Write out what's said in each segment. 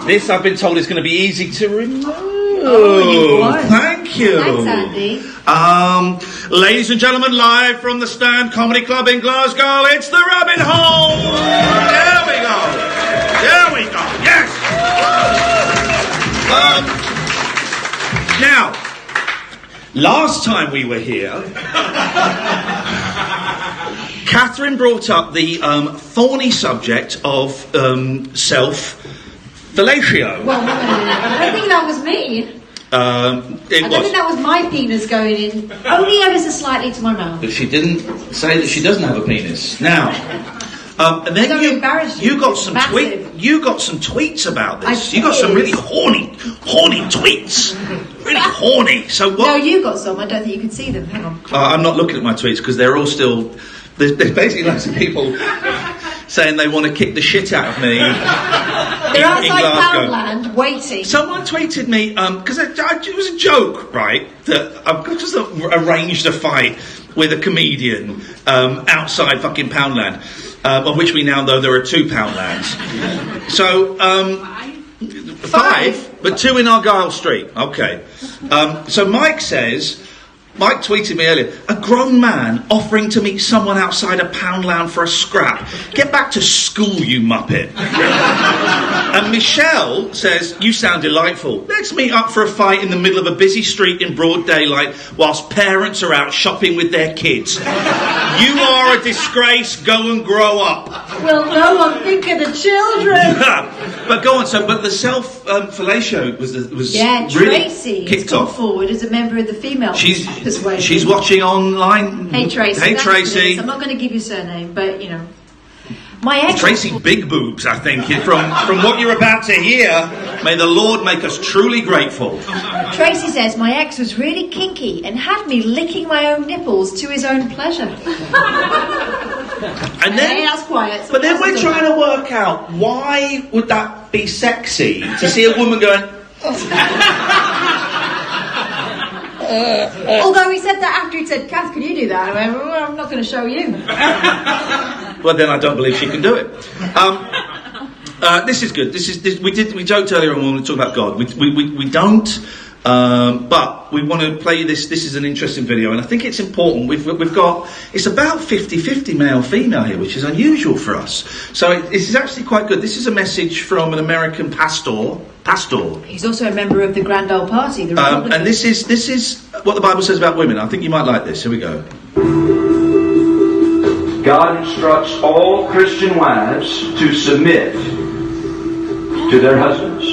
This, I've been told, is going to be easy to remove. Oh, thank you. Thanks, Andy. Ladies and gentlemen, live from the Stand Comedy Club in Glasgow, it's the Rabbit Hole. There we go. There we go. Yes. Now, last time we were here, Katherine brought up the thorny subject of self-fellatio. Well, I don't think that was me. I don't think that was my penis going in, only ever so slightly to my mouth. But she didn't say that she doesn't have a penis. Now, and then you got some tweets about this. You got some really horny tweets. Really horny. So what? No, you got some. I don't think you can see them. Hang on. I'm not looking at my tweets because they're all still. There's basically lots of people saying they want to kick the shit out of me. They're outside Poundland waiting. Someone tweeted me because it was a joke, right? That I've just arranged a fight with a comedian outside fucking Poundland, of which we now know there are 2 Poundlands. So 5, but 2 in Argyle Street. Okay. So Mike tweeted me earlier, a grown man offering to meet someone outside a Poundland for a scrap. Get back to school, you muppet. And Michelle says, you sound delightful. Let's meet up for a fight in the middle of a busy street in broad daylight whilst parents are out shopping with their kids. You are a disgrace. Go and grow up. Well, no one think of the children. But go on. So, but the self-fellatio was really Tracy kicked has come off. forward as a member of the female persuasion. She's watching online. Hey Tracy. Hey Tracy. I'm not going to give you a surname, but you know, my ex. Tracy Big Boobs, I think. From what you're about to hear, may the Lord make us truly grateful. Tracy says my ex was really kinky and had me licking my own nipples to his own pleasure. And then, hey, that's quiet. But then we're trying to work out why would that be sexy to see a woman going. Although he said that after he said, Kath, can you do that? I went, well, I'm not going to show you. Well, then I don't believe she can do it. This is good. We joked earlier on when we were talking about God. We don't, but we want to play this. This is an interesting video, and I think it's important. We've got, it's about 50-50 male-female here, which is unusual for us. So this is actually quite good. This is a message from an American pastor. He's also a member of the Grand Old Party, the Republicans. And this is what the Bible says about women. I think you might like this. Here we go. God instructs all Christian wives to submit to their husbands.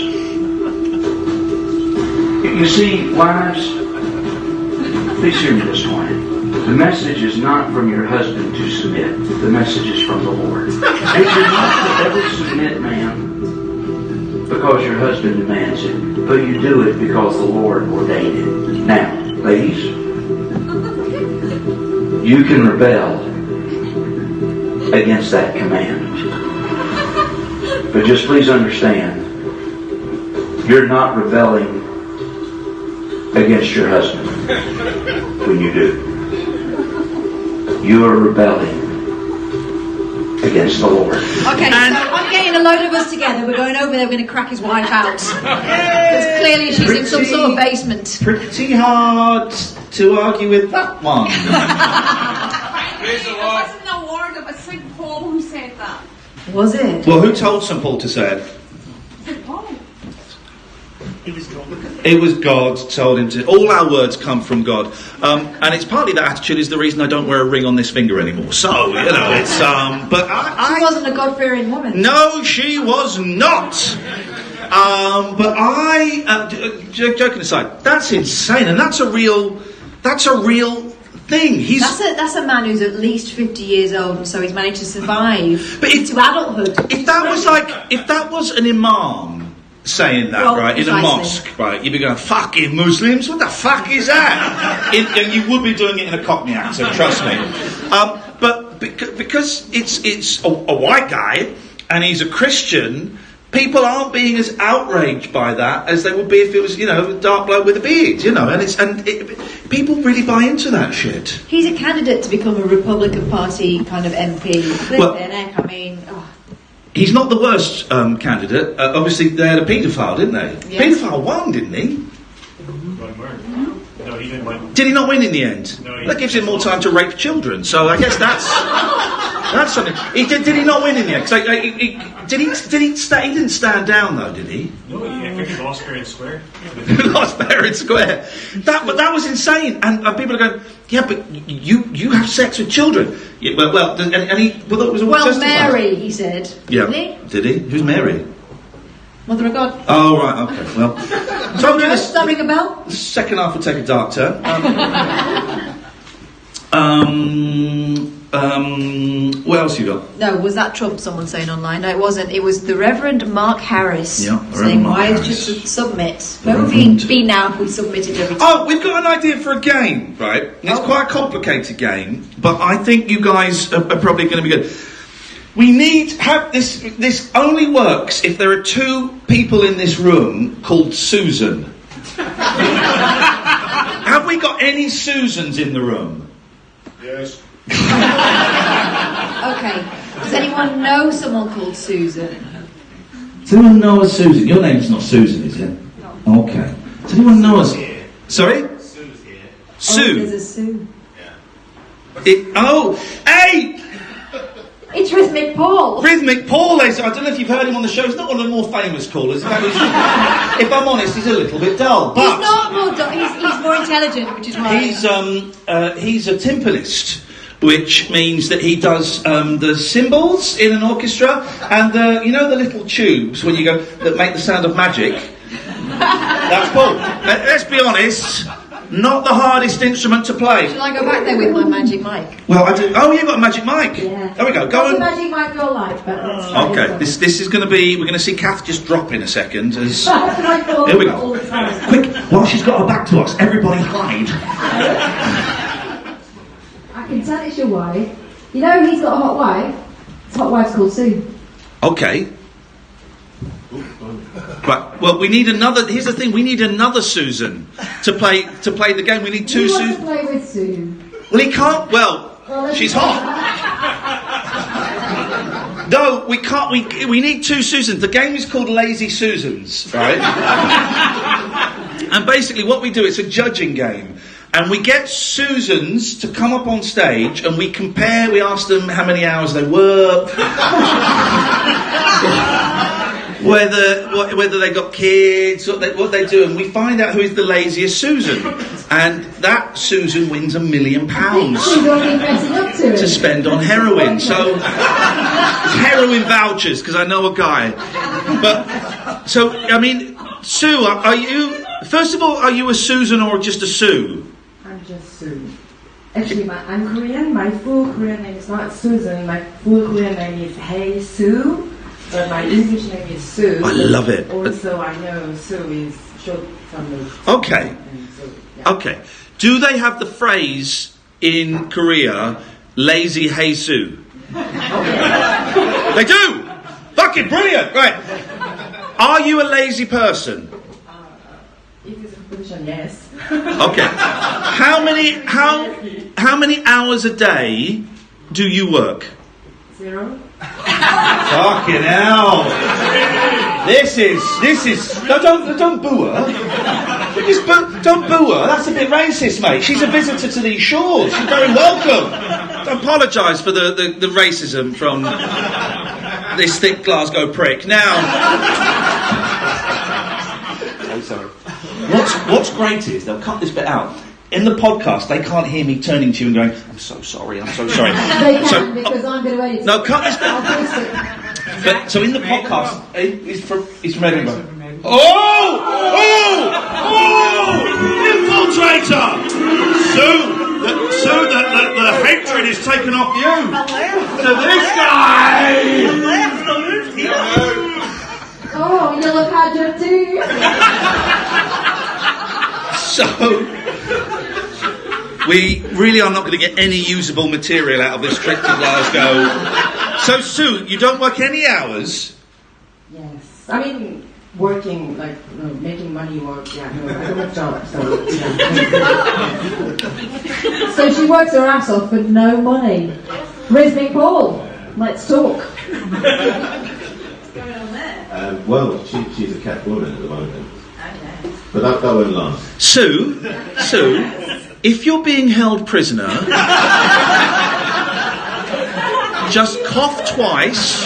You see, wives, please hear me this morning. The message is not from your husband to submit. The message is from the Lord. If you're not to ever submit, ma'am, because your husband demands it, but you do it because the Lord ordained it. Now, ladies, you can rebel against that command. But just please understand, you're not rebelling against your husband when you do. You are rebelling against the Lord. Okay, so I'm getting a load of us together. We're going over there, we're going to crack his wife out. Because clearly she's in some sort of basement. Pretty hard to argue with that one. It wasn't the Lord, it was St. Paul who said that. Was it? Well, who told St. Paul to say it? St. Paul. It was God told him to. All our words come from God, and it's partly that attitude is the reason I don't wear a ring on this finger anymore. So you know, it's but she wasn't a God-fearing woman. No, she was not. But joking aside, that's insane, and that's a real thing. That's a man who's at least 50 years old, and so he's managed to survive into adulthood. If that was an imam saying that, right, in a mosque, right, you'd be going, fucking Muslims, what the fuck is that? And you would be doing it in a Cockney accent, trust me. But because it's a white guy and he's a Christian, people aren't being as outraged by that as they would be if it was, you know, a dark bloke with a beard, you know, people really buy into that shit. He's a candidate to become a Republican Party kind of MP. He's not the worst candidate. Obviously, they had a paedophile, didn't they? Yes. Paedophile won, didn't he? No, he didn't win. Did he not win in the end? No, that gives him more time to rape children. So I guess that's something. Did he not win in the end? 'Cause, he didn't stand down though, did he? No, I think he lost fair and square. Lost fair and square. That was insane. And people are going, yeah, but you have sex with children. Yeah, and he was all justified. Mary, he said. Yeah. Didn't he? Did he? Who's Mary? Mother of God. Oh right, okay. Well, told you Does that ring a bell? the second half will take a dark turn. What else you got? No, was that Trump? Someone saying online? No, it wasn't. It was the Reverend Mark Harris Yeah, the saying, Reverend Mark "Why Harris. just submit? The Where would Reverend- we be now if we submitted every time?" Oh, we've got an idea for a game, right? It's quite a complicated game, but I think you guys are probably going to be good. We need have this. This only works if there are two people in this room called Susan. Have we got any Susans in the room? Yes. Okay. Does anyone know someone called Susan? Does anyone know a Susan? Your name's not Susan, is it? No. Okay. Does anyone know us? Sorry? Sue's here. Sue. Oh, there's a Sue. Hey! It's Rhythmic Paul. Rhythmic Paul, I don't know if you've heard him on the show. He's not one of the more famous callers. In fact, if I'm honest, he's a little bit dull. But He's not more he's more intelligent, which is why. he's a timpanist, which means that he does the cymbals in an orchestra and the little tubes when you go that make the sound of magic. That's Paul. Let's be honest. Not the hardest instrument to play. Shall I go back there with my magic mic? Well, I do. Oh, you've got a magic mic. Yeah. There we go. Go What's on. the magic mic you're like? But let's try Okay, this this is going to be. We're going to see Kath just drop in a second. As one. here we go. Quick, while she's got her back to us, everybody hide. I can tell it's your wife. You know he's got a hot wife. His hot wife's called Sue. Okay. Right. Well, we need another. Here's the thing. We need another Susan to play the game. We need two Who wants to Susan. play with Sue? Well, he can't. Well, she's hot. No, we can't. We need two Susans. The game is called Lazy Susans, right? And basically, what we do, it's a judging game. And we get Susans to come up on stage and we compare, we ask them how many hours they work, whether they got kids, what they do, and we find out who is the laziest Susan. And that Susan wins £1 million She's already messing up to it. to spend on heroin. So, heroin vouchers, because I know a guy. But, so, I mean, Sue, are you, first of all, are you a Susan or just a Sue? I'm just Sue. Actually, I'm Korean. My full Korean name is not Susan. My full Korean name is Hey Sue. But my English name is Sue. I love it. Also, I know Sue is short from the... Okay. So, yeah. Okay. Do they have the phrase in Korea, lazy hey Sue? They do! Fucking brilliant! Right. Are you a lazy person? If it's a position, yes. Okay. How many hours a day do you work? 0. Fucking hell! This is. No, don't boo her. Don't boo her. That's a bit racist, mate. She's a visitor to these shores. She's very welcome. I apologise for the racism from this thick Glasgow prick. Now, what's great is they'll cut this bit out. In the podcast, they can't hear me turning to you and going, I'm so sorry. They can, because I'm going to edit it. No, cut this bit. I'll post it. But so in the podcast, it's from Edinburgh. Infiltrator! Sue, the hatred is taken off you. To this guy. Oh, you look hard too. So we really are not going to get any usable material out of this trip to Glasgow. So Sue, you don't work any hours? Yes. I mean, working, like, making money work. Yeah, no, I don't have a job, so, yeah. So she works her ass off for no money. Rhythmic Paul, let's talk. Well, she's a cat woman at the moment. But that won't last. Sue, if you're being held prisoner, just cough twice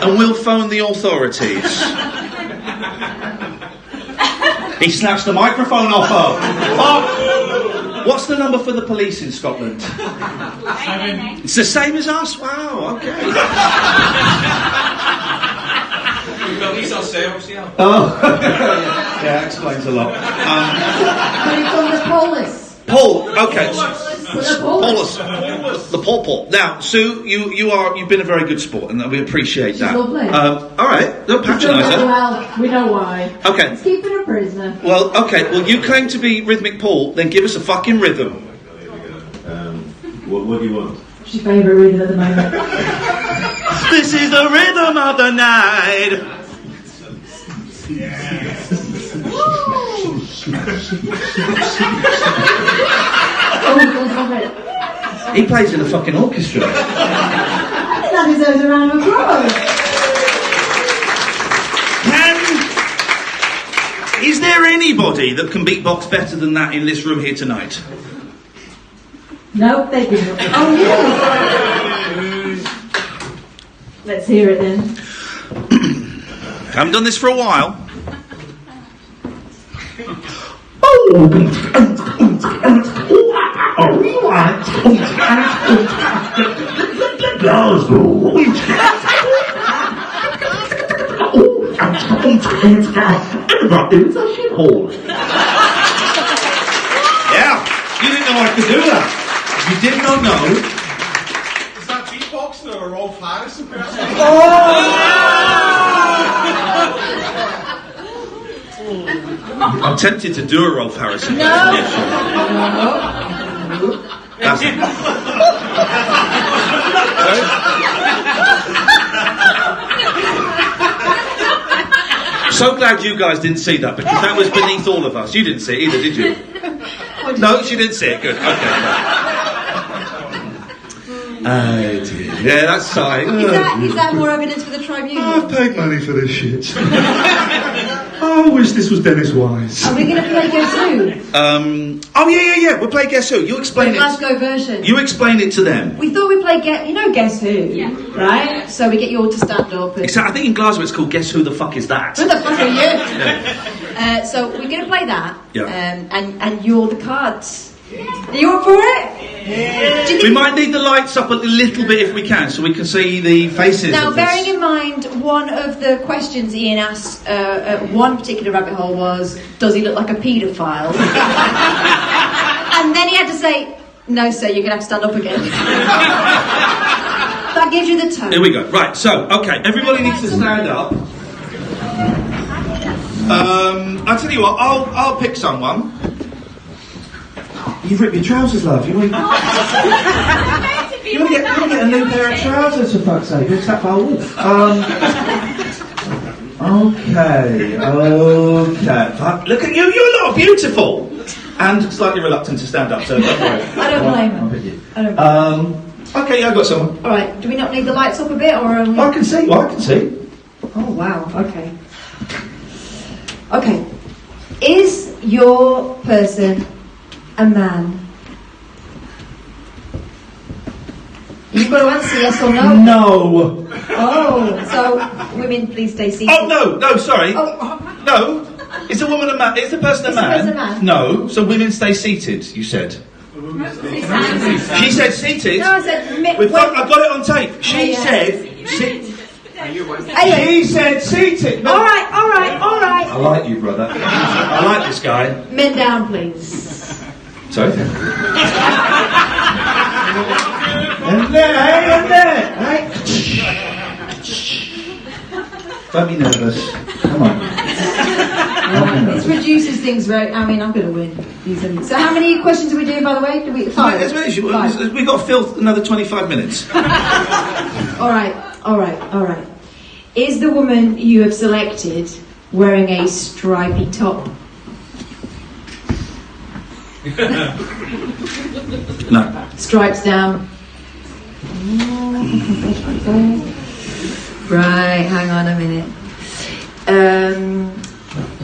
and we'll phone the authorities. He snatched the microphone off her. Oh. What's the number for the police in Scotland? 7. It's the same as us? Wow, okay. We've got these ourselves, yeah. Oh, yeah, that explains a lot. But it's on the polis. Paul, okay. Polis. The Paul. Now, Sue, you've been a very good sport, and we appreciate that. She's lovely. All right, don't patronise her. Well, we know why. Okay. Let's keep her a prisoner. Well, okay. Well, you claim to be Rhythmic Paul, then give us a fucking rhythm. What do you want? What's your favourite rhythm at the moment? This is the rhythm of the night. Oh, I love it. He plays in a fucking orchestra. I think that deserves a round of applause. Is there anybody that can beatbox better than that in this room here tonight? Nope, they didn't. Oh, yeah. Let's hear it then. Haven't done this for a while. Yeah, you didn't know I could do that. You did not know. Is that beatboxing or a Rolf Harris impression? I'm tempted to do a Rolf Harris impression. That's it. So glad you guys didn't see that, because that was beneath all of us. You didn't see it either, did you? No, she didn't see it. Good. Okay. Oh dear. Yeah, that's sighing. Is that more evidence for the tribunal? I've paid money for this shit. I wish this was Dennis Wise. Are we going to play Guess Who? Oh yeah. We'll play Guess Who. You explain The it. Glasgow version. You explain it to them. We thought we'd play Guess Who? Yeah. Right? So we get you all to stand up. And Except I think in Glasgow it's called Guess Who the Fuck Is That? who the fuck are you? So we're going to play that. Yeah. And you're the cards. Are you up for it? Yeah. We might need the lights up a little bit if we can, so we can see the faces. Now, of this. bearing in mind, one of the questions Iain asked at one particular rabbit hole was, does he look like a paedophile? And then he had to say, no, sir, you're going to have to stand up again. That gives you the tone. Here we go. Right, so, okay, everybody needs to stand up. I'll tell you what, I'll pick someone. You've ripped your trousers, love. You want to get a new pair of trousers, for fuck's sake. It's that far off. Okay. Look at you. You look beautiful. And slightly reluctant to stand up, so don't worry. I don't blame I'll pick you. I don't blame Okay, I've got someone. All right, do we not need the lights up a bit, or are we... I can see. Well, I can see. Oh, wow, okay. Okay. Is your person a man? You've got to answer yes or no. No. Oh, so women, please stay seated. Oh, no, sorry. Oh, No. Is a woman a man? Is the person a man? Is the person a man? No. So women stay seated, you said. She said seated. no, I said... I've got it on tape. She Yeah. said... Anyway. She said seated. No. All right. I like you, brother. I like this guy. Men down, please. Sorry? And there. Don't be nervous. Come on. This reduces things very... I mean, I'm going to win. So how many questions are we doing, by the way? Five? That's what it is. Five. We've got to fill another 25 minutes. All right. Is the woman you have selected wearing a stripy top? No. Stripes down. Right, hang on a minute.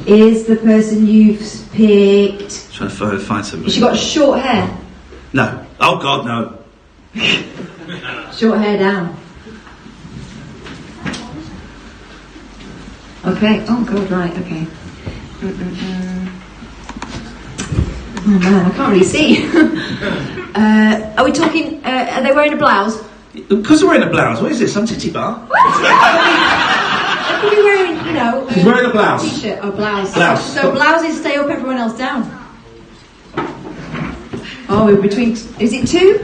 Is the person you've picked... Trying to find something. Has she got short hair? No. Oh, God, no. Short hair down. Okay. Oh, God, right, okay. Oh, man, I can't really see. Are we talking... are they wearing a blouse? Because they're wearing a blouse. What is this? Some titty bar? What? They could be wearing, you know... She's wearing a blouse. T-shirt or blouse. Blouse. So blouses stay up, everyone else down. Oh, we're between... Is it two?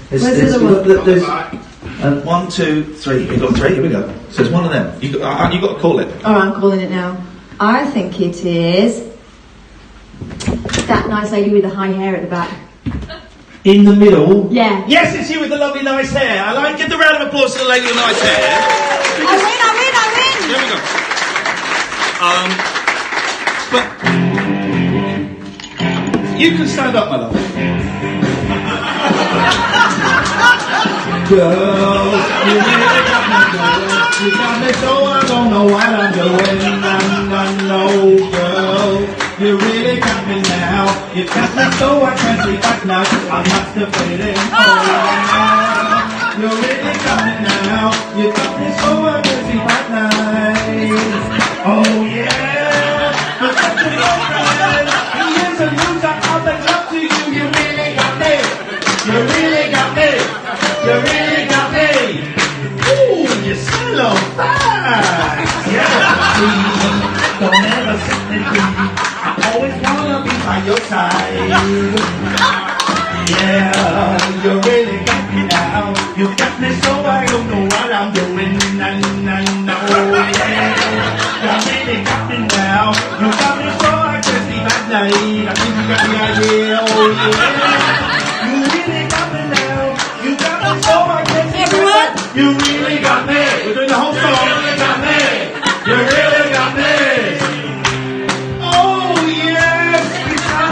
Where's the other one? 1, 2, 3. You've got 3. Here we go. So it's one of them. You've got to call it. All right, I'm calling it now. I think it is that nice lady with the high hair at the back. In the middle? Yeah. Yes, it's you with the lovely nice hair. I like. Give the round of applause to the lady with the nice hair. I win! There we go. But you can stand up, my love. Girl, you really got me, girl. You got me so I don't know what I'm doing. No, girl, you really got me now. You got me so I can't sleep at night. I'm masturbating. Oh, yeah. You really got me now. You got me so I can't sleep at night. Oh, yeah. But such a girlfriend. He is a loser. I'll make love to you. You really got me. You really got me. You really got me. Ooh, you smell on fire. Yeah. Don't ever sit with me. I always wanna be by your side. Yeah, you really got me now. You got me so I don't know what I'm doing. No, yeah. You really got me now. You got me so I can't sleep at night. I think you got the idea. Oh yeah. You really got me now. You got me so I can't sleep at night. You really got me. We're doing the whole song. You really got me. You really got me. Oh yes, guitar.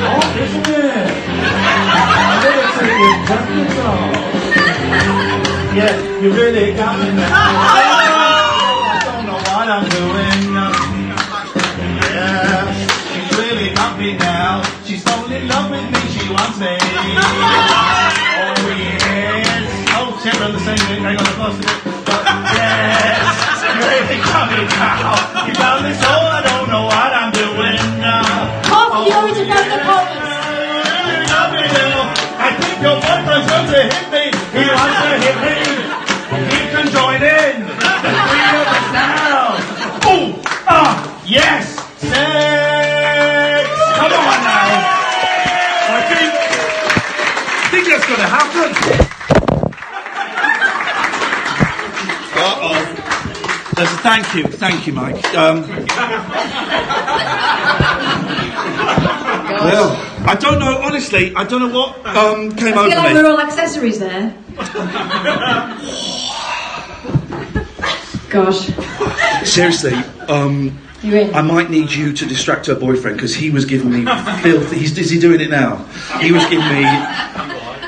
Oh, isn't it? I'm gonna take your jacket off. Yeah, you really got me now. I don't know what I'm doing. Yeah, she's really got me now. She's only in love with me, she wants me. Oh yes. Oh, shit, we're on the same thing. Hang on, I've lost it. But yes, you really got me now. You got me so I don't know what I'm doing now. Cough, you always press the comments. I think your boyfriend's going to hit me. He wants to hit me. He can join in. The three of us now. Oh, yes. Sex. Come on now. I think that's going to happen. Uh-oh. Thank you, Mike. Well, I don't know, honestly, I don't know what came over I feel like me. we're all accessories there. Gosh. Seriously, You in? I might need you to distract her boyfriend because he was giving me filth. Is he doing it now? He was giving me,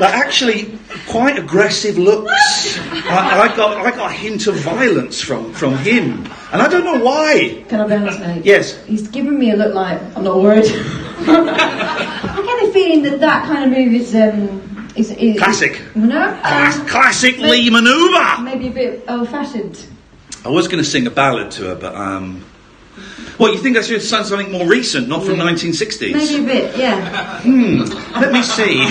actually, quite aggressive looks. I got a hint of violence from him, and I don't know why. Can I be honest, mate? Yes. He's giving me a look like I'm not worried. I get the feeling that kind of move is Classic. No. Classic Lee manoeuvre. Maybe a bit old-fashioned. I was going to sing a ballad to her, but What, you think I should sing something more recent, not from 1960s? Maybe a bit, yeah. Let me see.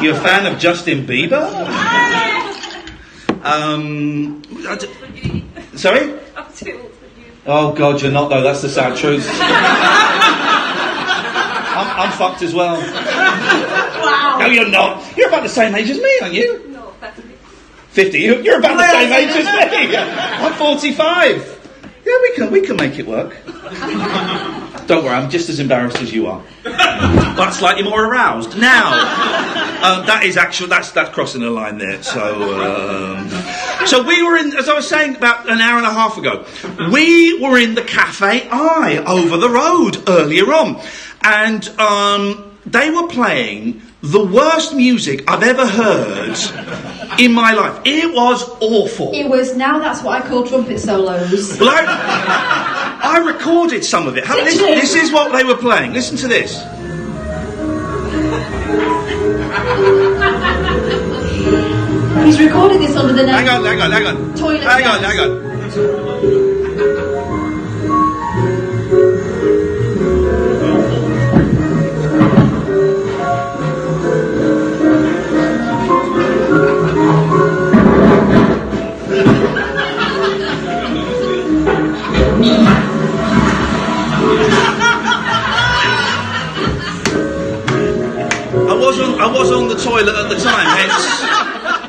You a fan of Justin Bieber? Sorry? I'm too old for you. Oh God, you're not though. That's the sad truth. I'm fucked as well. Wow. No, you're not. You're about the same age as me, aren't you? No, that's a bit. 50. You're about the same age as me. I'm 45. Yeah, we can make it work. Don't worry, I'm just as embarrassed as you are, but slightly more aroused. Now, that's crossing the line there. So we were in, as I was saying about an hour and a half ago, we were in the Cafe I over the road earlier on, and they were playing the worst music I've ever heard in my life. It was awful. It was, now that's what I call trumpet solos. Well, I recorded some of it. This is what they were playing. Listen to this. He's recorded this under the name. Hang on. Toilet Hang Jazz. on. I was on the toilet at the time, hence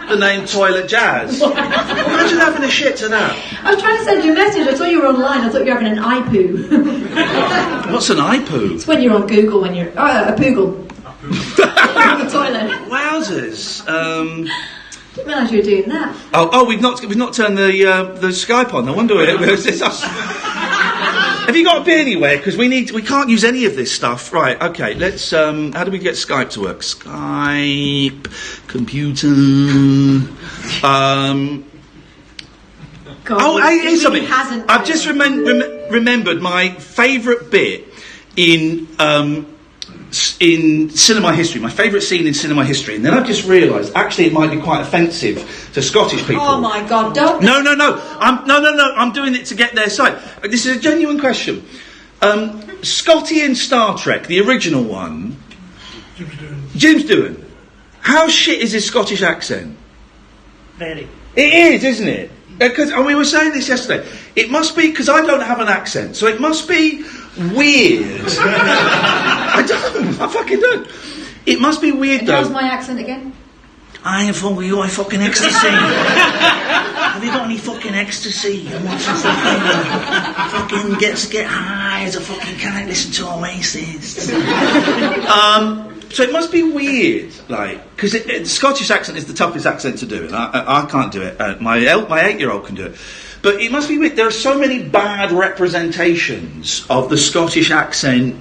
the name Toilet Jazz. Imagine having a shit to that. I was trying to send you a message. I saw you were online. I thought you were having an iPoo. What's an iPoo? It's when you're on Google, when you're... a poogle. On the toilet. Wowzers. Didn't realise you were doing that. Oh, we've not turned the Skype on. I wonder it's us. Have you got to be anywhere? Because we can't use any of this stuff. Right, okay, let's, how do we get Skype to work? Skype, computer, God, here's something. Hasn't I've just remembered my favourite bit in cinema history, my favourite scene in cinema history, and then I've just realised actually it might be quite offensive to Scottish people. Oh my God! Don't. No. I'm doing it to get their side. This is a genuine question. Scotty in Star Trek, the original one. Jim's doing. How shit is his Scottish accent? Very. It is, isn't it? Because we were saying this yesterday. It must be because I don't have an accent, so it must be weird. I fucking don't. It must be weird though. How's my accent again? I am from you, fucking ecstasy. Have you got any fucking ecstasy? I want some fucking get high as a fucking can't listen to Oasis. So it must be weird, like, because Scottish accent is the toughest accent to do, and I can't do it. My 8-year-old can do it. But it must be weird. There are so many bad representations of the Scottish accent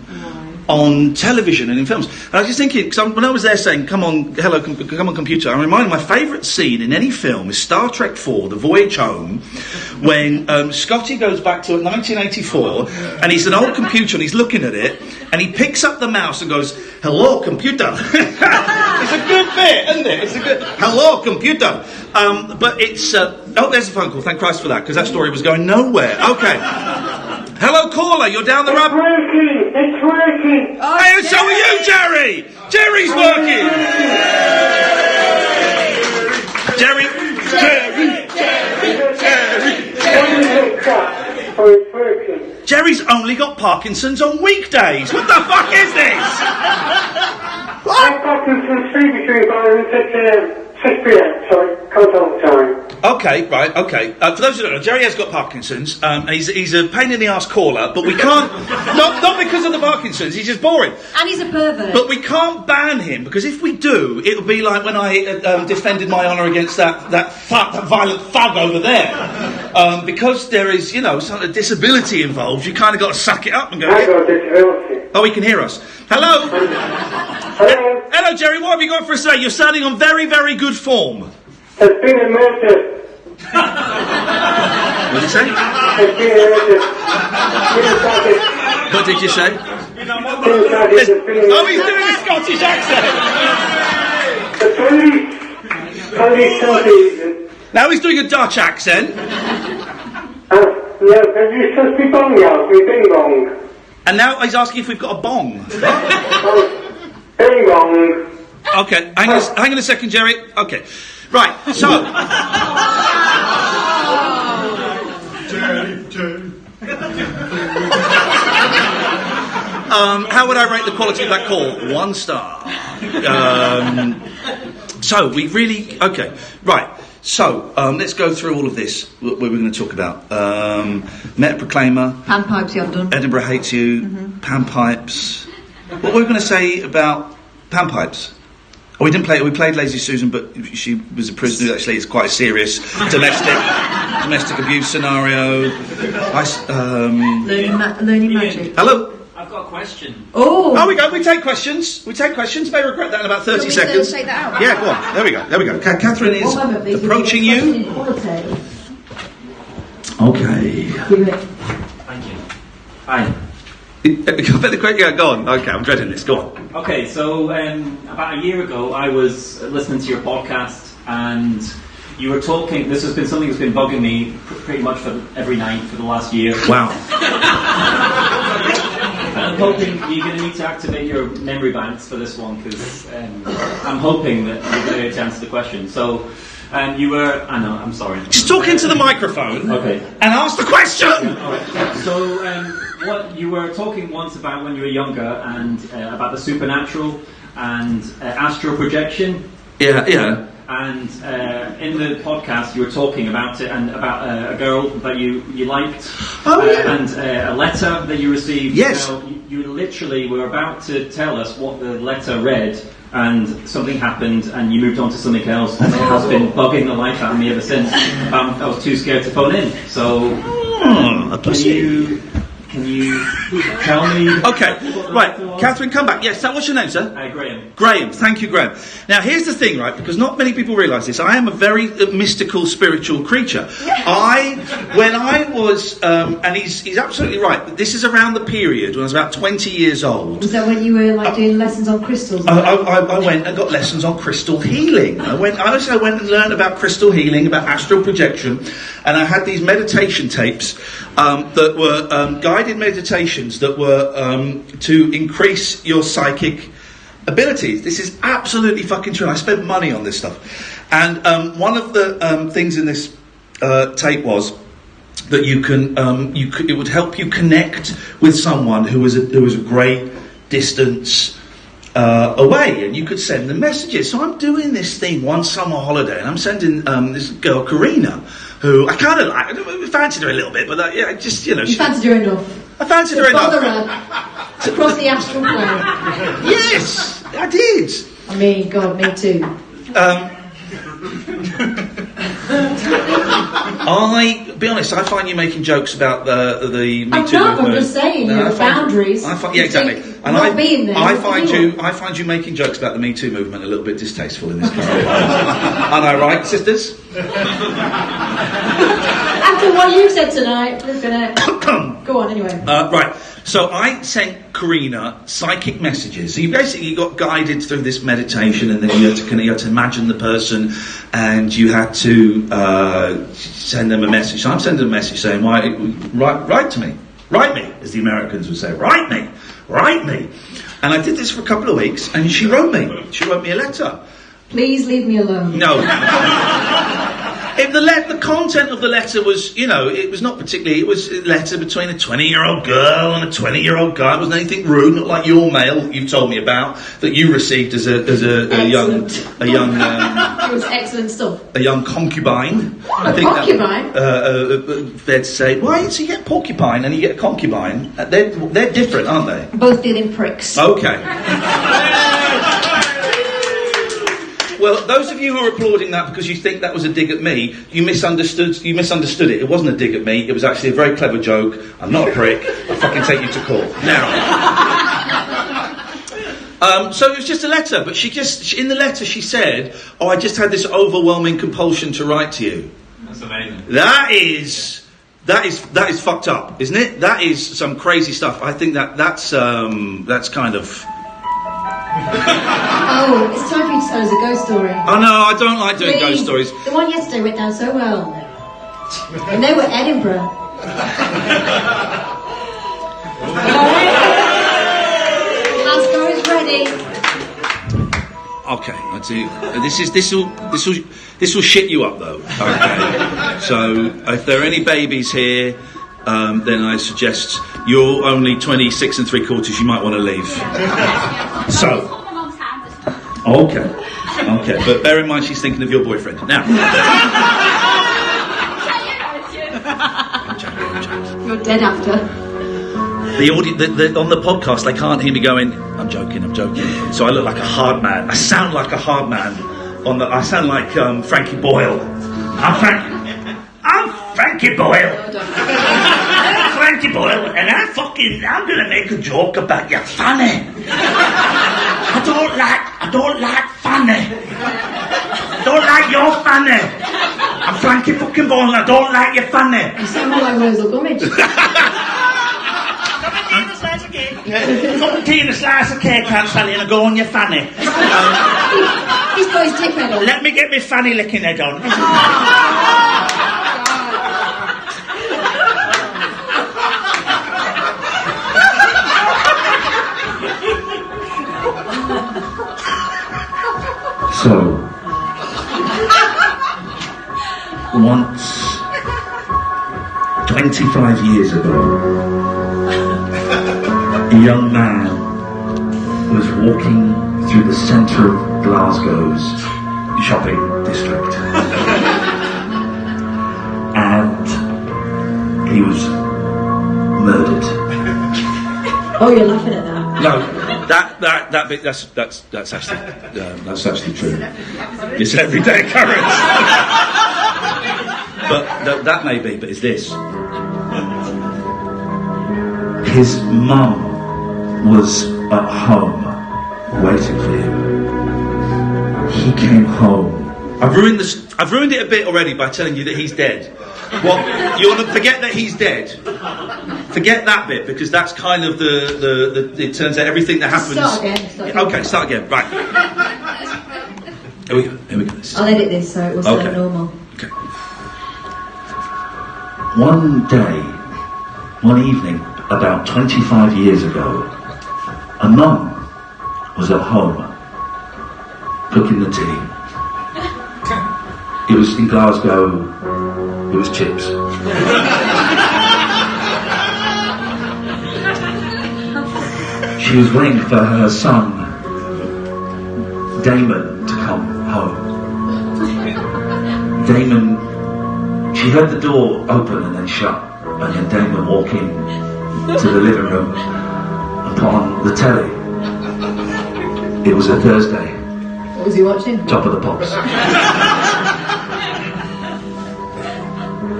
on television and in films. And I was just thinking, because when I was there saying, come on, computer, I'm reminded my favourite scene in any film is Star Trek 4, The Voyage Home, when Scotty goes back to 1984, and he's an old computer and he's looking at it, and he picks up the mouse and goes, hello, computer. It's a good bit, isn't it? It's a good, hello, computer. But it's, there's a phone call, thank Christ for that, because that story was going nowhere. Okay. Hello, caller, you're down the road. It's working! Oh, Hey, and so are you, Jerry! Jerry's working! Jerry! Jerry's only got Parkinson's on weekdays. What the fuck is this? What? Parkinson's free between 5 and 6 p.m. Sorry, can't tell the time. Okay, right, okay. For those who don't know, Jerry has got Parkinson's, and he's a pain in the arse caller, but we can't, not because of the Parkinson's, he's just boring. And he's a pervert. But we can't ban him, because if we do, it'll be like when I defended my honour against that violent thug over there. Because there is, some sort of disability involved, you kind of got to suck it up and go... I got disability. Oh, he can hear us. Hello? Hello? Hello, Jerry, what have you got for us today? You're sounding on very, very good form. There's been a murder. What did you say? There's been a murder. What did you say? Oh, he's doing a Scottish accent. The police Now he's doing a Dutch accent. No, can you just be bong out? We bing bong. And now he's asking if we've got a bong. Bing bong. Okay, hang on a second, Jerry. Okay. Right, so... how would I rate the quality of that call? 1 star. So, we really... Okay, right. So, let's go through all of this, what we're going to talk about. Meta Proclaimer. Panpipes, you haven't done. Edinburgh Hates You. Panpipes. What were we going to say about Panpipes? Oh, we didn't play it. We played Lazy Susan, but she was a prisoner. Actually, it's quite a serious domestic abuse scenario. Learning magic. Hello. I've got a question. Oh, we go. We take questions. May regret that in about 30 seconds. Take that out? Yeah, go on. There we go. Catherine is approaching you. Okay. Thank you. Hi. Yeah, go on. Okay, I'm dreading this. Go on. Okay, so about a year ago, I was listening to your podcast, and you were talking. This has been something that's been bugging me pretty much for every night for the last year. Wow. I'm hoping you're going to need to activate your memory banks for this one, because I'm hoping that you're going to get a chance to the question. So, you were. I know. I'm sorry. Just talk into the microphone. Okay. And ask the question. All right. So, what you were talking once about when you were younger, and about the supernatural and astral projection. Yeah. And in the podcast, you were talking about it, and about a girl that you liked, and a letter that you received. Yes. Now, you literally were about to tell us what the letter read, and something happened, and you moved on to something else, and it has been bugging the life out of me ever since. I was too scared to phone in. So, can you tell me? Okay, right. Catherine, come back. Yes, what's your name, sir? Graham. Graham, thank you, Graham. Now, here's the thing, right, because not many people realise this. I am a very mystical, spiritual creature. When I was, and he's absolutely right, this is around the period when I was about 20 years old. Was that when you were doing lessons on crystals? I went and got lessons on crystal healing. I also went and learned about crystal healing, about astral projection, and I had these meditation tapes that were guided meditations that were to increase your psychic abilities. This is absolutely fucking true. I spent money on this stuff, and one of the things in this tape was that it would help you connect with someone who was a great distance away, and you could send them messages. So I'm doing this thing one summer holiday, and I'm sending this girl Karina, who I kind of like. I fancied her a little bit, but yeah, just You fancied her enough. I fancied her enough. Bother her across the astral plane. Yes, I did. I mean, God, me too. Be honest, I find you making jokes about the Me Too movement. I'm just saying, boundaries. Yeah, exactly. And being there. I find you making jokes about the Me Too movement a little bit distasteful in this country. Am I right, sisters? After what you said tonight, we're gonna go on anyway. Right. So I sent Karina psychic messages. So you basically got guided through this meditation, and then you had to imagine the person, and you had to send them a message. So I'm sending a message saying, write to me. Write me, as the Americans would say. Write me. And I did this for a couple of weeks, and she wrote me. She wrote me a letter. Please leave me alone. No. The content of the letter was, it was not particularly. It was a letter between a 20-year-old girl and a 20-year-old guy. It wasn't anything rude, not like your mail you've told me about that you received as a young. It was excellent stuff. A young concubine. I think concubine. They'd say, why? So you get a porcupine and you get a concubine. They're different, aren't they? Both dealing pricks. Okay. Well, those of you who are applauding that because you think that was a dig at me, you misunderstood it. It wasn't a dig at me. It was actually a very clever joke. I'm not a prick. I'll fucking take you to court. Now, so it was just a letter, but in the letter she said, I just had this overwhelming compulsion to write to you. That's amazing. That is fucked up, isn't it? That is some crazy stuff. I think that's kind of... Oh, it's time for you to tell us a ghost story. Oh no, I don't like doing ghost stories. The one yesterday went down so well. And they were Edinburgh. Glasgow is ready. Okay, I do. This will shit you up though. Okay. So if there are any babies here, then I suggest you're only 26 3/4. You might want to leave. So. Okay, but bear in mind she's thinking of your boyfriend. Now. I'm joking. You're dead after. On the podcast, they can't hear me going, I'm joking. So I look like a hard man. I sound like a hard man. I sound like Frankie Boyle. I'm Frankie Boyle. Frankie Boyle, and I'm gonna make a joke about your fanny. I don't like fanny. I don't like your fanny. I'm Frankie fucking Boyle, and I don't like your fanny. You sound more like Wurzel Gummidge. Come and tea and a slice of cake, Aunt Sally, and I go on your fanny. He's got his tip head on. Let me get my fanny licking head on. So, once, 25 years ago, a young man was walking through the centre of Glasgow's shopping district, and he was murdered. Oh, you're laughing at that. No, that bit, that's actually true. It's an everyday occurrence. But that may be, but it's this. His mum was at home waiting for him. He came home. I've ruined it a bit already by telling you that he's dead. What? You want to forget that he's dead? Forget that bit, because that's kind of the it turns out everything that happens. Start again. Okay, start again. Right. Here we go. I'll edit this so it will sound normal. Okay. One evening, about 25 years ago, a mum was at home cooking the tea. It was in Glasgow, it was chips. She was waiting for her son, Damon, to come home. Damon, she heard the door open and then shut, and then Damon walk in to the living room and put on the telly. It was a Thursday. What was he watching? Top of the Pops.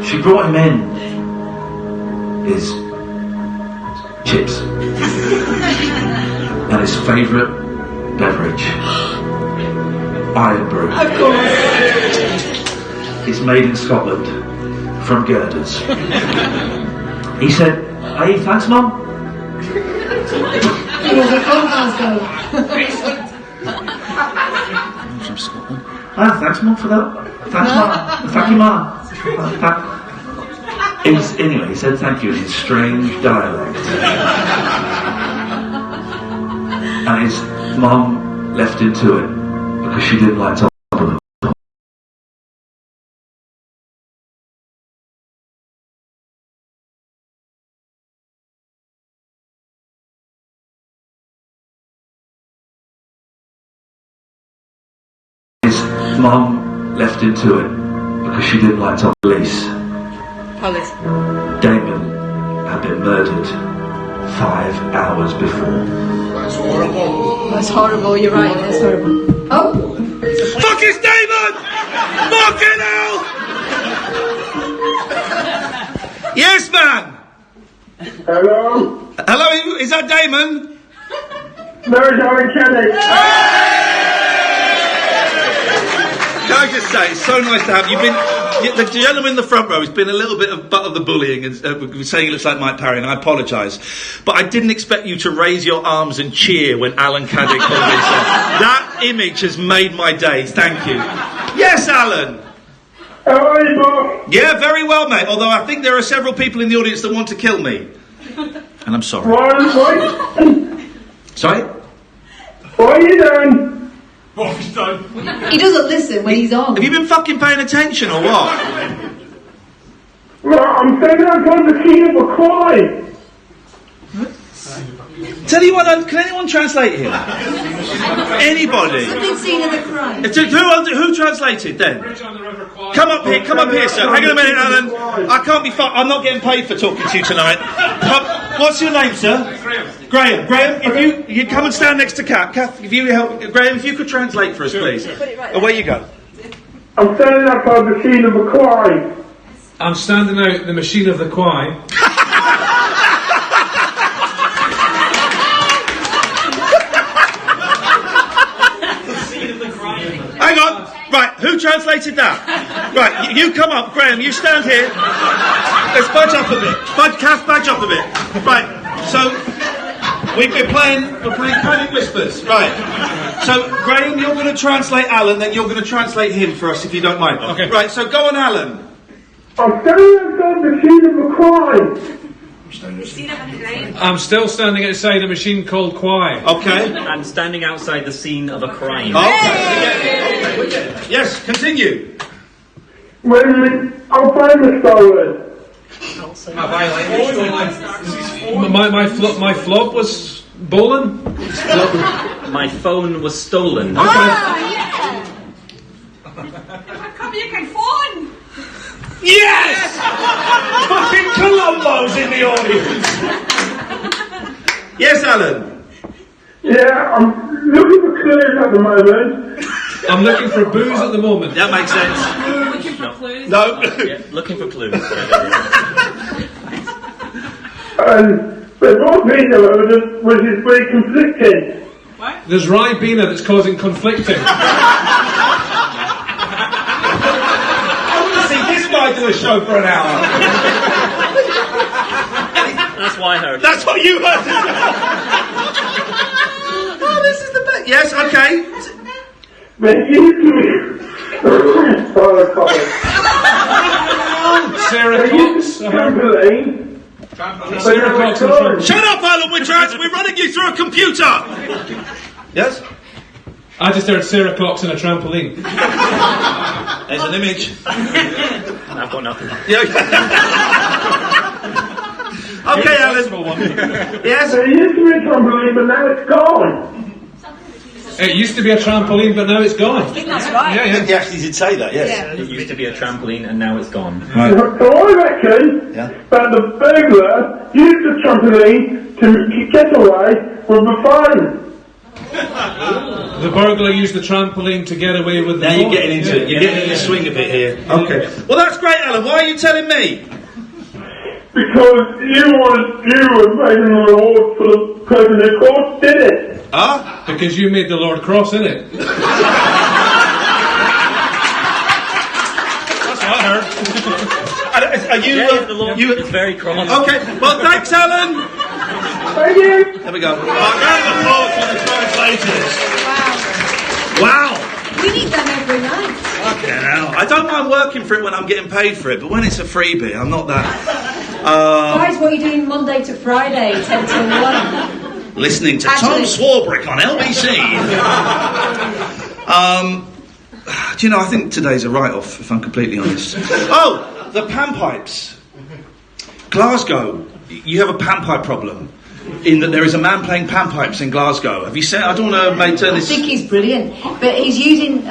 She brought him in his chips and his favourite beverage, Iron Brew. Of course. It's made in Scotland from girders. He said, "Hey, thanks, Mum." He was from Glasgow. From Scotland. Ah, thanks, Mum, for that. Thanks, Mum. Thank you, Mum. Anyway, he said thank you in his strange dialect. And his mum left him to it because she didn't like Top of the Pops. His mum left him to it because she didn't like Top Police. Damon had been murdered 5 hours before. That's horrible. That's horrible, you're right, that's horrible. Oh! Fuck, it's Damon! Fucking hell! Yes, man! Hello? Hello, is that Damon? No, it's Alan Kelly. Can I just say, it's so nice to have you. The gentleman in the front row has been a little bit of butt of the bullying and saying he looks like Mike Parry, and I apologise. But I didn't expect you to raise your arms and cheer when Alan Caddick called himself. That image has made my day. Thank you. Yes, Alan. How are you, Bob? Yeah, very well, mate. Although I think there are several people in the audience that want to kill me. And I'm sorry. What? Sorry? What are you doing? What have you done? He doesn't listen when he's on. Have you been fucking paying attention or what? Well, I'm standing outside the scene of a crime. Tell you what, can anyone translate here? Anybody? Something seen in the crime. Who translated then? Come up here, sir. Hang on a minute, Alan. I can't be I'm not getting paid for talking to you tonight. What's your name, sir? Graham. Graham, if you come and stand next to Kath, if you help, Graham, if you could translate for us, please. Away you go. I'm standing outside the scene of a crime. I'm standing out the machine of the quay. translated that. Right, you come up, Graham. You stand here. Let's budge up a bit. Budge up a bit. Right. So we're playing Panic Whispers. Right. So Graham, you're going to translate Alan, then you're going to translate him for us, if you don't mind. Okay. Right. So go on, Alan. I'm standing outside the scene of a crime. I'm still standing outside a machine called Quiet. Okay. I'm standing outside the scene of a crime. Okay. Yes. Continue. When I'll find the stolen. My flop was bowling. My phone was stolen. Yeah. Come, you can phone. Yes! Fucking Columbo's in the audience. Yes, Alan. Yeah, I'm looking for clues at the moment. I'm looking for booze at the moment. That makes sense. Looking for clues. No. Yeah, looking for clues. There's one piece of evidence which is very conflicting. There's Ribena that's causing conflicting. See this guy do a show for an hour. That's why I heard. That's what you heard. Oh, this is the best. Yes, okay. Sarah Cox. Sarah Cox. Shut up, Alan. We're running you through a computer. Yes. I just heard Sarah Cox in a trampoline. There's an image. I've got nothing. Yeah. Okay, Alan. Yes. There used to be a trampoline, but now it's gone. It used to be a trampoline, but now it's gone. I think that's right. Yeah. He actually did say that. Yes. Yeah. It used to be a trampoline and now it's gone. So I reckon that the burglar used the trampoline to get away with the fun. The burglar used the trampoline to get away with the Now you're phone. getting into it. You're getting in the swing of it here. Okay. Well, that's great, Alan. Why are you telling me? Because you were making the reward for the person who caused did it. Huh? Because you made the Lord cross, innit? That's what I heard. Are you? The Lord is very cross. Okay. Well, thanks, Alan. Thank you. There we go. Round of applause for the translators. Wow. We need them every night. Fucking hell. I don't mind working for it when I'm getting paid for it, but when it's a freebie, I'm not that. Guys, what are you doing Monday to Friday, 10 till 1? Listening to Tom Swarbrick on LBC. Do you know, I think today's a write-off, if I'm completely honest. Oh, the panpipes. Glasgow, you have a panpipe problem. In that there is a man playing panpipes in Glasgow. Have you seen? I don't want to turn this. I think he's brilliant, but he's using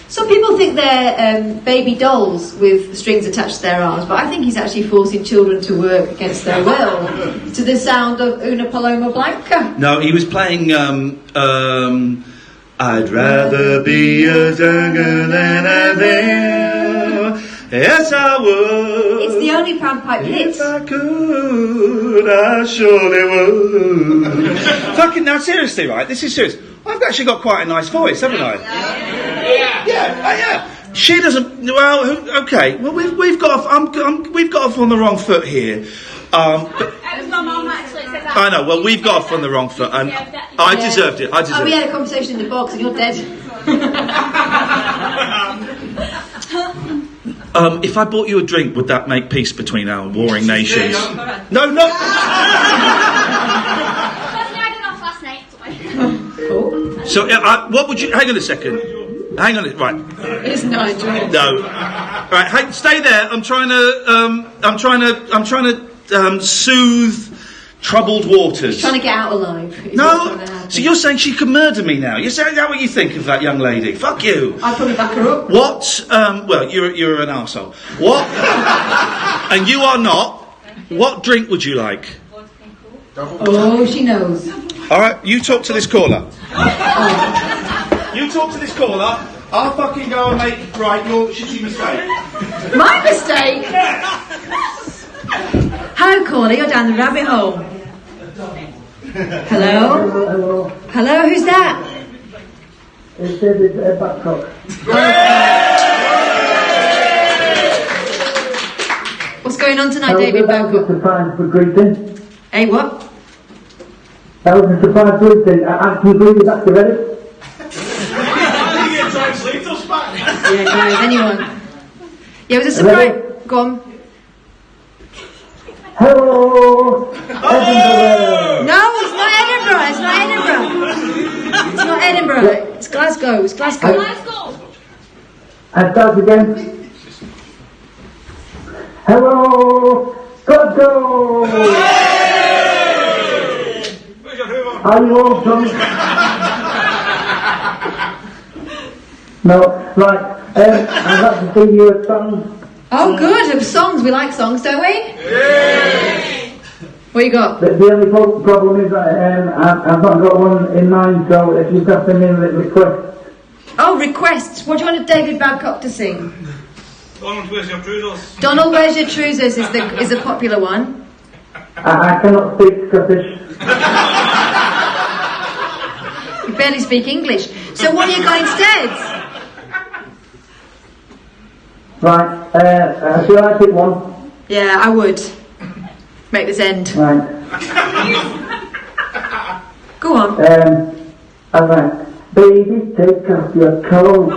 some people think they're baby dolls with strings attached to their arms, but I think he's actually forcing children to work against their will to the sound of Una Paloma Blanca. No, he was playing I'd rather be a jungle than a bear. Yes, I would. It's the only panpipe hit. If I could, I surely would. Fucking, now seriously, right? This is serious. I've actually got quite a nice voice, haven't I? Yeah. She doesn't. Well, okay. Well, we've got off. We've got off on the wrong foot here. It was my mum actually said that. I know. Well, we've got off on the wrong foot, and I deserved it. Oh, we had a conversation in the box, and you're dead. If I bought you a drink, would that make peace between our warring nations? No. Last night. So, what would you? Hang on a second. Hang on. Right. It's Nigel. No. Right. Hey, stay there. I'm trying to soothe troubled waters. Trying to get out alive. No. So you're saying she could murder me now? Is that what you think of that young lady? Fuck you. I'd probably back her up. What? Well, you're an arsehole. What? And you are not. What drink would you like? Oh, she knows. All right, you talk to this caller. You talk to this caller. I'll fucking go and make right your shitty mistake. My mistake? Hello, caller, you're down the rabbit hole. Hello? Hello, who's that? It's David Babcock. What's going on tonight, David That was a surprise for greeting. Hey, what? That was a surprise greeting. I can greet you back, you ready? You get translators back. Yeah, guys, anyone? Yeah, it was a surprise. Go on. Hello, Edinburgh. No, it's not Edinburgh. It's not Edinburgh. It's not Edinburgh. It's Glasgow. It's Glasgow. I start again. Hello, Glasgow. Are you all drunk? No, right. I'd like to sing you a song. Oh, good. Songs. We like songs, don't we? What you got? The only problem is I've not got one in mind, so if you've got any requests. Oh, requests. What do you want David Babcock to sing? Donald, where's your trousers? Donald, where's your trousers is a popular one. I cannot speak Scottish. You barely speak English. So what have you got instead? Right, shall I pick one? Yeah, I would. Make this end. Right. Go on. Alright. Baby, take off your coat.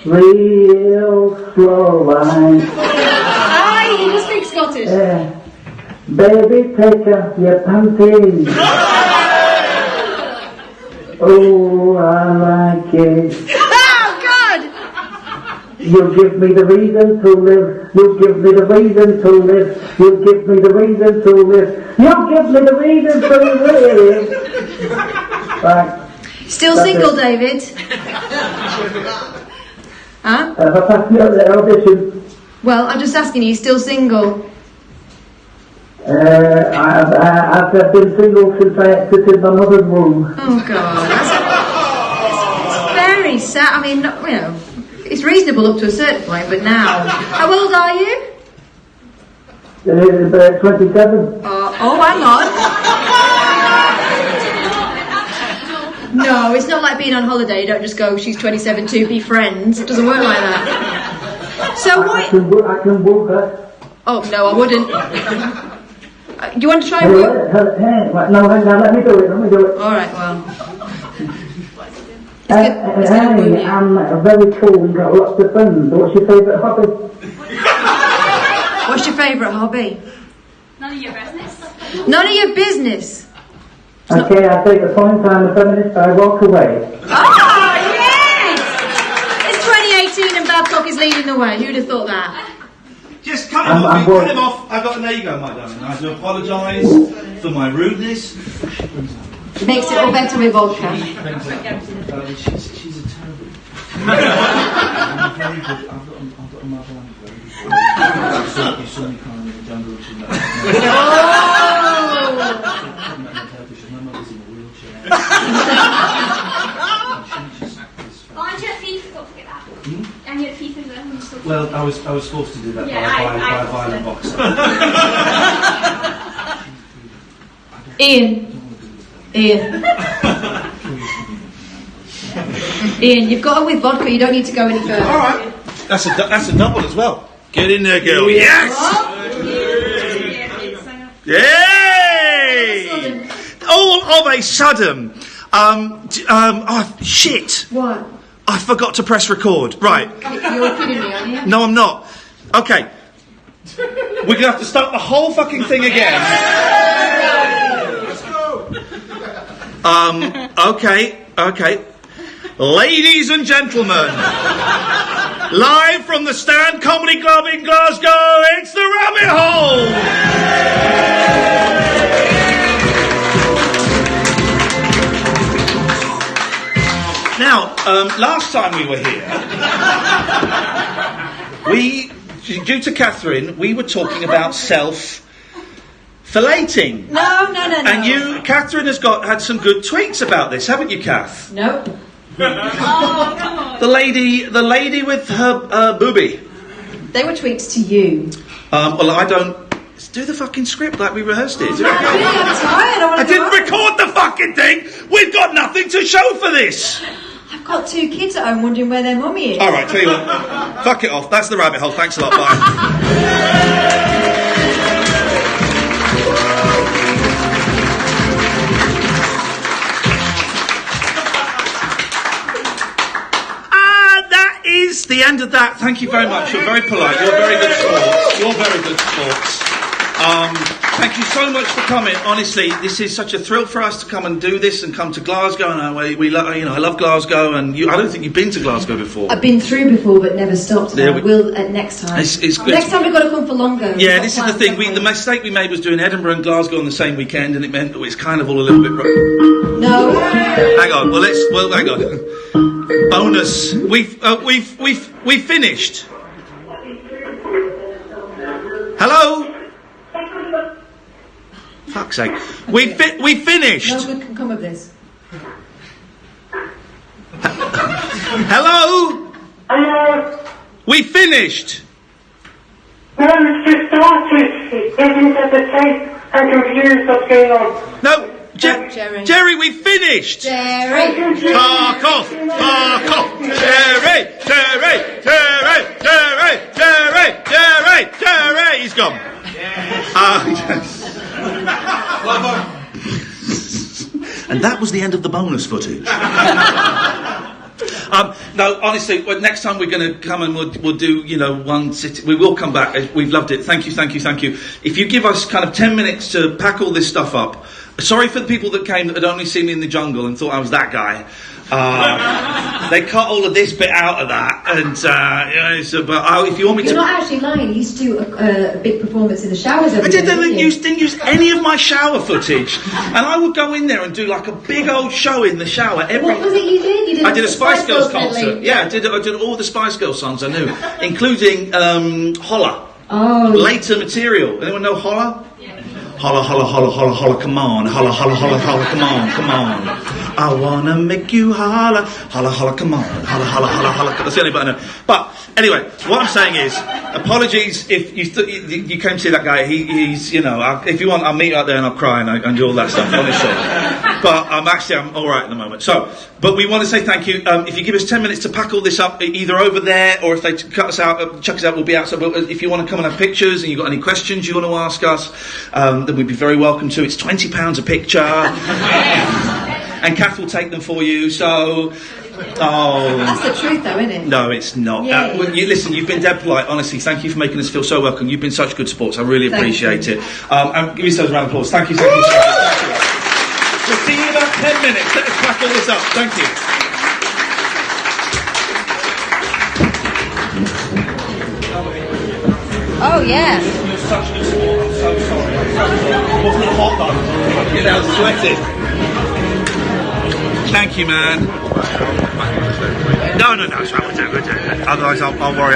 Real slow line. Aye, you can speak Scottish. Baby, take off your panties. Oh, I like it. You give me the reason to live. You give me the reason to live. You give me the reason to live. You give me the reason to live. Right. Still That's single, it. David? Huh? Have I passed the audition? Well, I'm just asking you, still single? I've been single since I exited my mother's womb. Oh, God. It's very sad. I mean, you know, it's reasonable up to a certain point, but now... How old are you? 27. Oh, hang on. No, it's not like being on holiday. You don't just go, she's 27 too, be friends. It doesn't work like that. So what... I can woo her. Oh, no, I wouldn't. Do you want to try and No, hang on, let me do it. All right, well... I'm very cool and got lots of friends. What's your favourite hobby? What's your favourite hobby? None of your business. None of your business. Okay, I take the point. I'm a feminist. I walk away. Oh, yes! It's 2018 and Babcock is leading the way. Who'd have thought that? Just cut him off. Cut him off. There you go, my darling. I do apologise for my rudeness. Makes it all better with vodka. She's a terrible. I'm very good. I've got a mother. I'm very good. You saw me crying in the jungle. She's not. My mother's in a wheelchair. Aren't you at FIFA? Don't forget that. And you're at FIFA as well. Well, I was forced to do that by a violent boxer. Iain, you've got her with vodka. You don't need to go any further. All right, that's a double as well. Get in there, girl. Yes. Yay! All of a sudden, oh shit! What? I forgot to press record. Right. You're kidding me, aren't you? No, I'm not. Okay. We're gonna have to start the whole fucking thing again. Let's go. Okay. Ladies and gentlemen, live from the Stand Comedy Club in Glasgow, it's the Rabbit Hole! Now, last time we were here, due to Catherine, we were talking about self-filleting. No. And Catherine has had some good tweets about this, haven't you, Kath? No. The lady with her boobie. They were tweets to you. Well, I don't. Do the fucking script like we rehearsed it. I'm tired. I didn't record the fucking thing. We've got nothing to show for this. I've got 2 kids at home wondering where their mummy is. All right, tell you what. Fuck it off. That's the rabbit hole. Thanks a lot. Bye. Is the end of that. Thank you very much. You're very polite. You're very good sports. You're very good sports. Thank you so much for coming. Honestly, this is such a thrill for us to come and do this and come to Glasgow. And we love, I love Glasgow. And I don't think you've been to Glasgow before. I've been through before, but never stopped. Yeah, I will next time. It's good. Next time we've got to come for longer. Yeah, this is the thing. The mistake we made was doing Edinburgh and Glasgow on the same weekend, and it meant it's kind of all a little bit. No. Hang on. Well, hang on. Bonus. We've finished. Hello. Fuck's sake. We finished. No good can come of this. Hello. Hello. We finished. No, it's just started. It isn't at the tape. I'm confused what's going on. No. Jerry, we finished! Jerry! Fuck off! Fuck off! Jerry! He's gone. And that was the end of the bonus footage. No, honestly, next time we're going to come and we'll do, one city. We will come back. We've loved it. Thank you. If you give us kind of 10 minutes to pack all this stuff up. Sorry for the people that came that had only seen me in the jungle and thought I was that guy. They cut all of this bit out of that, and but if you want me You're to, not actually lying. You used to do a big performance in the showers every day. Didn't use any of my shower footage, and I would go in there and do like a big old show in the shower. What was it you did? I did a Spice Girls concert. Yeah, I did all the Spice Girls songs I knew, including Holla. Oh. Later material. Anyone know Holla? Holla, holla, holla, holla, holla, come on. Holla, holla, holla, holla, come on, come on. I wanna make you holla, holla, holla, come on. Holla, holla, holla, holla. That's the only bit I know. But anyway, what I'm saying is, apologies if you you came to see that guy. He's if you want, I'll meet you out there and I'll cry and do all that stuff, honestly. But I'm all right at the moment. So, but we want to say thank you. If you give us 10 minutes to pack all this up, either over there or if they chuck us out, we'll be outside. But if you want to come and have pictures and you've got any questions you want to ask us, then we'd be very welcome to. It's £20 a picture. And Kath will take them for you, so... That's the truth, though, isn't it? No, it's not. Yeah. Listen, you've been dead polite. Honestly, thank you for making us feel so welcome. You've been such good sports. I really appreciate it. And give yourselves a round of applause. Thank you. We'll see you in about 10 minutes. Let us pack all this up. Thank you. Oh, yeah. You're such good sport. I'm so sorry. It wasn't hot, though. You're now sweating. Thank you, man. No, it's right. We'll do it. Otherwise, I'll worry.